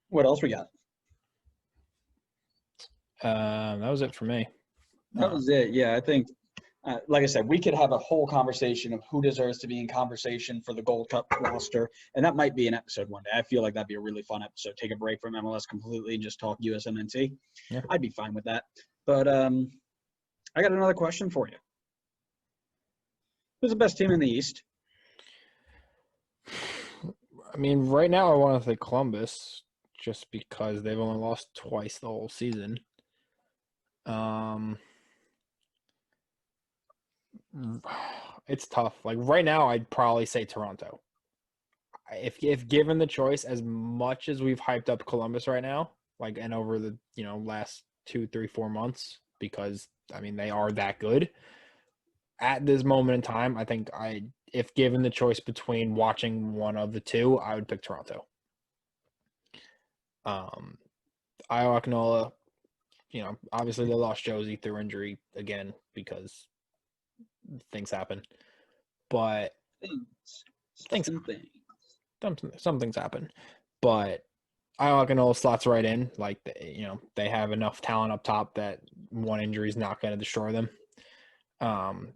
What else we got? That was it for me. That was it. Yeah, I think, like I said, we could have a whole conversation of who deserves to be in conversation for the Gold Cup roster, and that might be an episode one day. I feel like that'd be a really fun episode. Take a break from MLS completely and just talk USMNT. Yeah. I'd be fine with that. But I got another question for you. Who's the best team in the East? I mean, right now I want to say Columbus, just because they've only lost twice the whole season. It's tough. Like right now, I'd probably say Toronto. If given the choice, as much as we've hyped up Columbus right now, like and over the last 2, 3, 4 months, because I mean they are that good. At this moment in time, I think if given the choice between watching one of the two, I would pick Toronto. Iowa Akinola, obviously they lost Josie through injury again because things happen. But some things happen. But Iowa Akinola slots right in. Like, they have enough talent up top that one injury is not going to destroy them.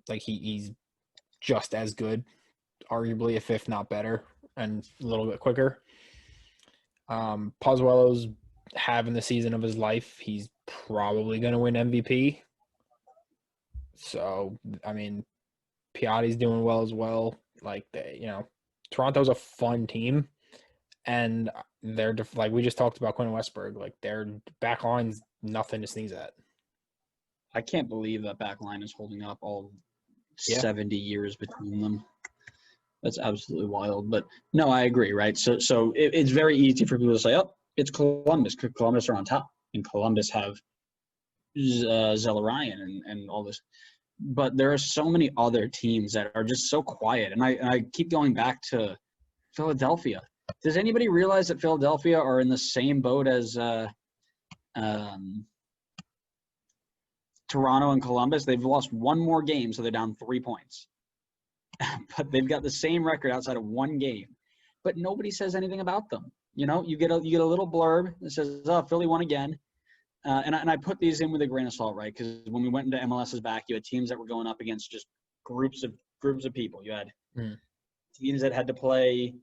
Like he's just as good, arguably, if not better, and a little bit quicker. Pozuelo's having the season of his life. He's probably going to win MVP. So, I mean, Piatti's doing well as well. Like, Toronto's a fun team, and they're like we just talked about Quinn Westberg. Like, their back line's nothing to sneeze at. I can't believe that back line is holding up all 70 years between them. That's absolutely wild. But no, I agree, right? So it's very easy for people to say, oh, it's Columbus. Columbus are on top. And Columbus have Zelarayan and all this. But there are so many other teams that are just so quiet. And I keep going back to Philadelphia. Does anybody realize that Philadelphia are in the same boat as Toronto and Columbus? They've lost one more game, so they're down 3 points. But they've got the same record outside of one game. But nobody says anything about them. You get a little blurb that says, "Oh, Philly won again," and I put these in with a grain of salt, right? Because when we went into MLS's back, you had teams that were going up against just groups of people. You had teams that had to play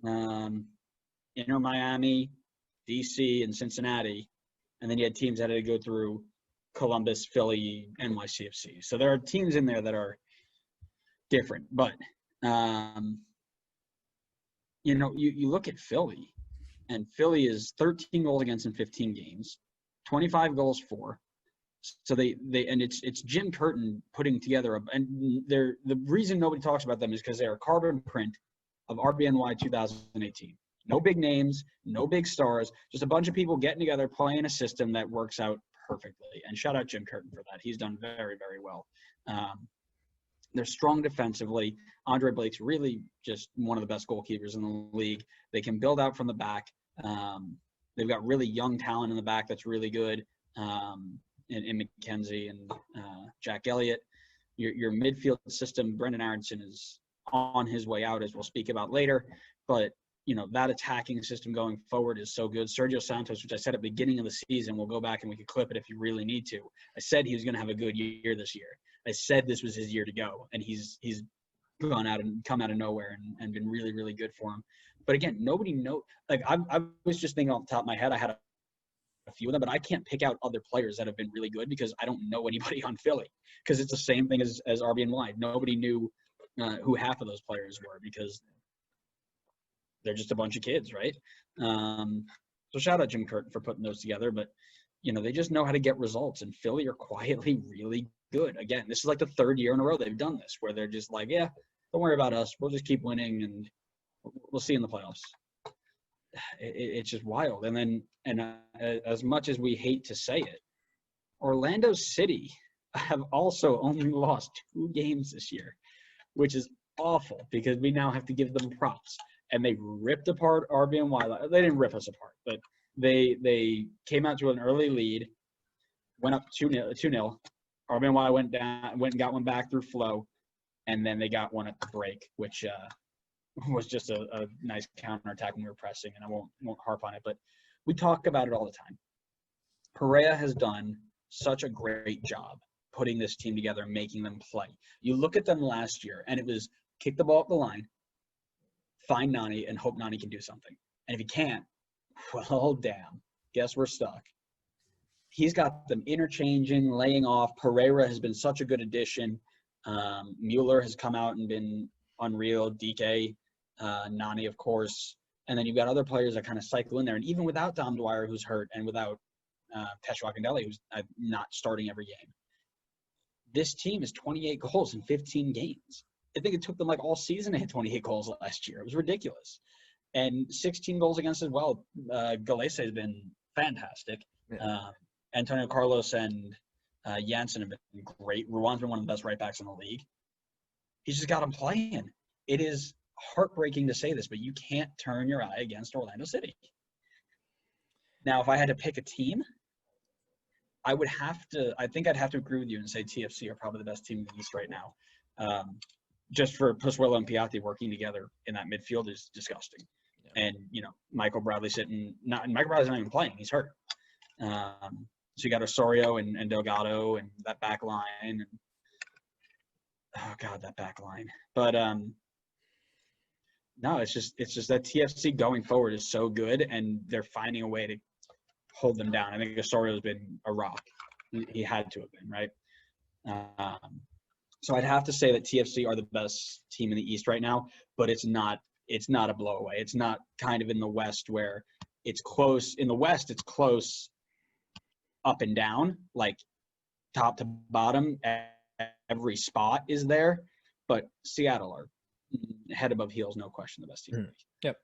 Inter Miami, DC, and Cincinnati, and then you had teams that had to go through Columbus, Philly, NYCFC. So there are teams in there that are different, but you look at Philly, and Philly is 13 goals against in 15 games, 25 goals for. So they and it's Jim Curtin putting together the reason nobody talks about them is because they are carbon print of RBNY 2018. No big names, no big stars, just a bunch of people getting together playing a system that works out perfectly. And shout out Jim Curtin for that. He's done very, very well. They're strong defensively. Andre Blake's really just one of the best goalkeepers in the league. They can build out from the back. They've got really young talent in the back that's really good. In McKenzie and Jack Elliott. Your midfield system, Brendan Aronson is on his way out, as we'll speak about later. But, that attacking system going forward is so good. Sergio Santos, which I said at the beginning of the season, we'll go back and we can clip it if you really need to. I said he was going to have a good year this year. I said this was his year to go, and he's gone out and come out of nowhere and been really, really good for him. But again, nobody knows. Like I was just thinking off the top of my head, I had a few of them, but I can't pick out other players that have been really good because I don't know anybody on Philly. Because it's the same thing as RBNY. Nobody knew who half of those players were because they're just a bunch of kids, right? So shout out Jim Curtin for putting those together, but they just know how to get results, and Philly are quietly really good. Again, this is like the third year in a row they've done this, where they're just like, yeah, don't worry about us. We'll just keep winning, and we'll see in the playoffs. It's just wild. And then, as much as we hate to say it, Orlando City have also only lost 2 games this year, which is awful because we now have to give them props. And they ripped apart RBNY. They didn't rip us apart, but they came out to an early lead, went up 2-0. RBNY went and got one back through Flo, and then they got one at the break, which was just a nice counterattack when we were pressing, and I won't harp on it, but we talk about it all the time. Perea has done such a great job putting this team together and making them play. You look at them last year, and it was kick the ball up the line, find Nani, and hope Nani can do something. And if he can't, well, damn, guess we're stuck. He's got them interchanging, laying off. Pereira has been such a good addition. Mueller has come out and been unreal. DK, Nani, of course. And then you've got other players that kind of cycle in there. And even without Dom Dwyer, who's hurt, and without Petra Akindele, who's not starting every game, this team is 28 goals in 15 games. I think it took them like all season to hit 28 goals last year. It was ridiculous. And 16 goals against as well. Galese has been fantastic. Yeah. Antonio Carlos and Janssen have been great. Ruan's been one of the best right backs in the league. He's just got him playing. It is heartbreaking to say this, but you can't turn your eye against Orlando City. Now, if I had to pick a team, I think I'd have to agree with you and say TFC are probably the best team in the East right now. Just for Pozuelo and Piatti working together in that midfield is disgusting. Yeah. And, Michael Bradley's not even playing. He's hurt. So you got Osorio and Delgado and that back line. And, oh, God, that back line. But, no, it's just that TFC going forward is so good, and they're finding a way to hold them down. I think Osorio's been a rock. He had to have been, right? So I'd have to say that TFC are the best team in the East right now, but it's not a blowaway. It's not kind of in the West where it's close. In the West, it's close up and down, like top to bottom. Every spot is there, but Seattle are head above heels, no question, the best team in the league. Yep.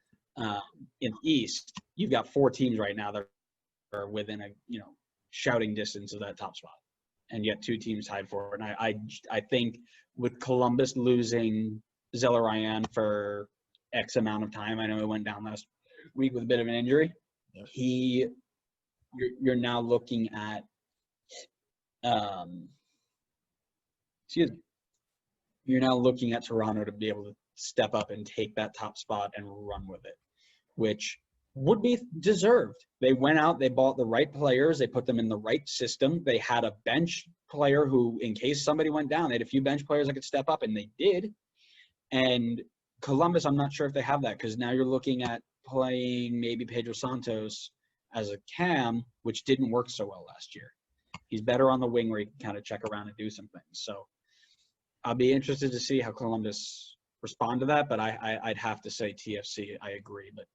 In the East, you've got 4 teams right now that are within a shouting distance of that top spot, and yet 2 teams tied for it. And I think with Columbus losing Zelarayan for X amount of time, I know he went down last week with a bit of an injury. Yep. You're now looking at you're now looking at Toronto to be able to step up and take that top spot and run with it, which would be deserved. They went out, they bought the right players, they put them in the right system. They had a bench player who, in case somebody went down, they had a few bench players that could step up, and they did. And Columbus, I'm not sure if they have that, because now you're looking at playing maybe Pedro Santos as a cam, which didn't work so well last year. He's better on the wing where he can kind of check around and do some things. So I'll be interested to see how Columbus respond to that, but I'd have to say TFC, I agree. But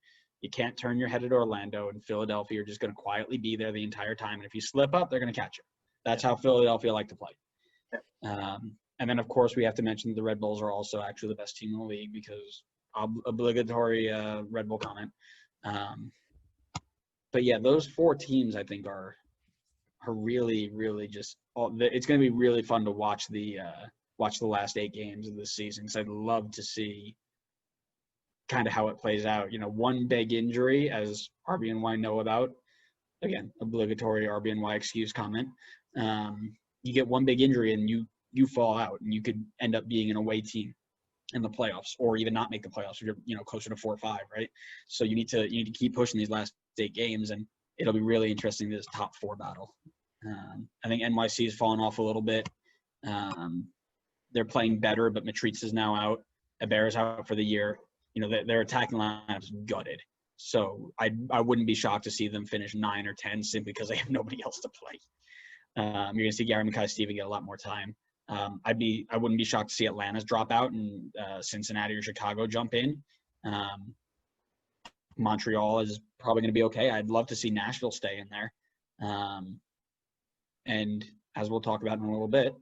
you can't turn your head at Orlando, and Philadelphia are just going to quietly be there the entire time. And if you slip up, they're going to catch you. That's how Philadelphia like to play. And then, of course, we have to mention the Red Bulls are also actually the best team in the league, because obligatory Red Bull comment. But, yeah, those 4 teams, I think, are really, really just – it's going to be really fun to watch the last 8 games of this season, because I'd love to see kind of how it plays out. One big injury, as RBNY know about, again, obligatory RBNY excuse comment. You get one big injury and you fall out, and you could end up being an away team in the playoffs, or even not make the playoffs if you're closer to 4 or 5, right? So you need to keep pushing these last 8 games, and it'll be really interesting, this top 4 battle. I think NYC has fallen off a little bit. They're playing better, but Matriz is now out. Ibarra's out for the year. Their attacking lineup's gutted. So I wouldn't be shocked to see them finish 9 or 10 simply because they have nobody else to play. You're going to see Gary Mackay-Steven get a lot more time. I wouldn't be shocked to see Atlanta's drop out and Cincinnati or Chicago jump in. Montreal is probably going to be okay. I'd love to see Nashville stay in there. And as we'll talk about in a little bit,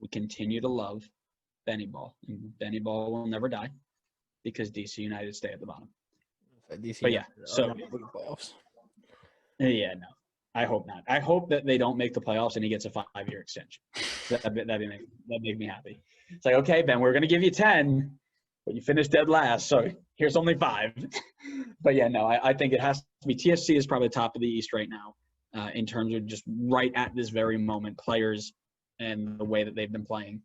we continue to love Benny Ball. And Benny Ball will never die, because DC United stay at the bottom. But yeah, so playoffs. Yeah, no, I hope not. I hope that they don't make the playoffs and he gets a 5-year extension. That'd make me happy. It's like, okay, Ben, we're going to give you 10, but you finished dead last, so here's only 5. But yeah, no, I think it has to be. TFC is probably the top of the East right now in terms of just right at this very moment, players and the way that they've been playing.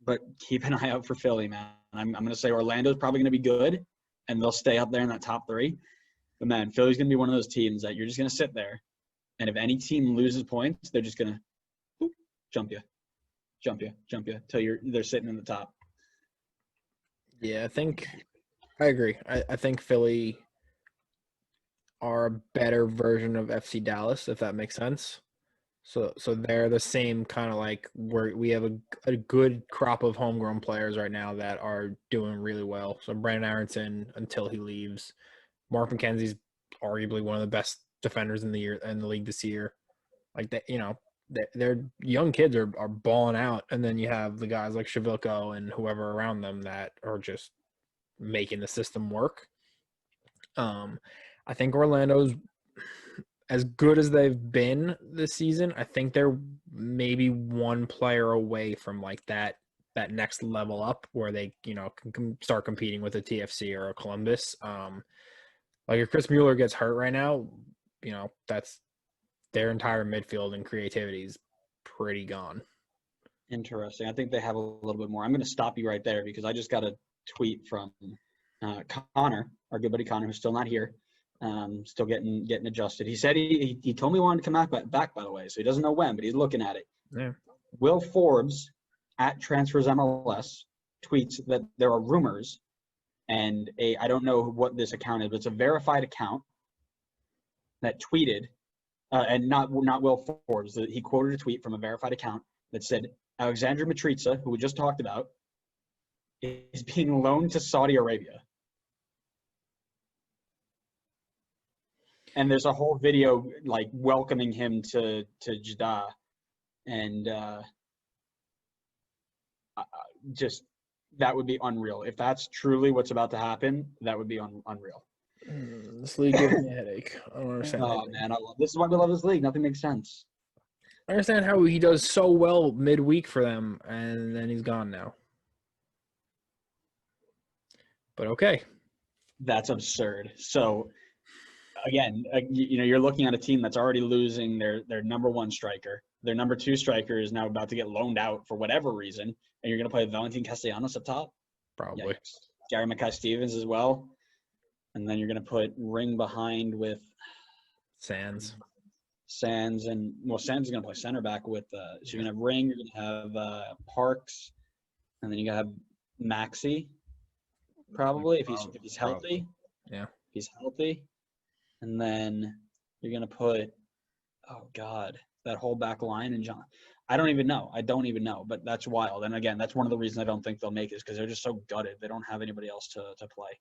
but keep an eye out for Philly, man. I'm going to say Orlando's probably going to be good, and they'll stay up there in that top 3. But, man, Philly's going to be one of those teams that you're just going to sit there, and if any team loses points, they're just going to jump you till they're sitting in the top. Yeah, I agree. I think Philly are a better version of FC Dallas, if that makes sense. So they're the same kind of like where we have a good crop of homegrown players right now that are doing really well. So Brandon Aronson until he leaves. Mark McKenzie's arguably one of the best defenders in the league this year. Like that, their young kids are balling out, and then you have the guys like Shavilko and whoever around them that are just making the system work. I think Orlando's as good as they've been this season. I think they're maybe one player away from like that next level up where they can start competing with a TFC or a Columbus. Like if Chris Mueller gets hurt right now, that's their entire midfield and creativity is pretty gone. Interesting. I think they have a little bit more. I'm going to stop you right there because I just got a tweet from Connor, our good buddy Connor, who's still not here, still getting adjusted. He said he told me he wanted to come back, by the way, so he doesn't know when, but he's looking at it. Yeah. Will Forbes at Transfers MLS tweets that there are rumors, and I don't know what this account is, but it's a verified account that tweeted, and not Will Forbes. He quoted a tweet from a verified account that said Alexandru Mitrita, who we just talked about, is being loaned to Saudi Arabia. And there's a whole video like welcoming him to Jeddah, and just that would be unreal. If that's truly what's about to happen, that would be unreal. This league gives me a headache. I don't understand. Oh man, this is why we love this league. Nothing makes sense. I understand how he does so well midweek for them, and then he's gone now. But okay. That's absurd. So, again, you're looking at a team that's already losing their number 1 striker. Their number 2 striker is now about to get loaned out for whatever reason, and you're going to play Valentin Castellanos up top? Probably. Yikes. Gary Mackay-Stevens as well. And then you're going to put Ring behind with Sands. Sands is going to play center back with so you're going to have Ring, you're going to have Parks, and then you're going to have Maxey probably if he's healthy. Yeah. If he's healthy. And then you're going to put that whole back line and John. I don't even know, but that's wild. And again, that's one of the reasons I don't think they'll make it is because they're just so gutted. They don't have anybody else to play.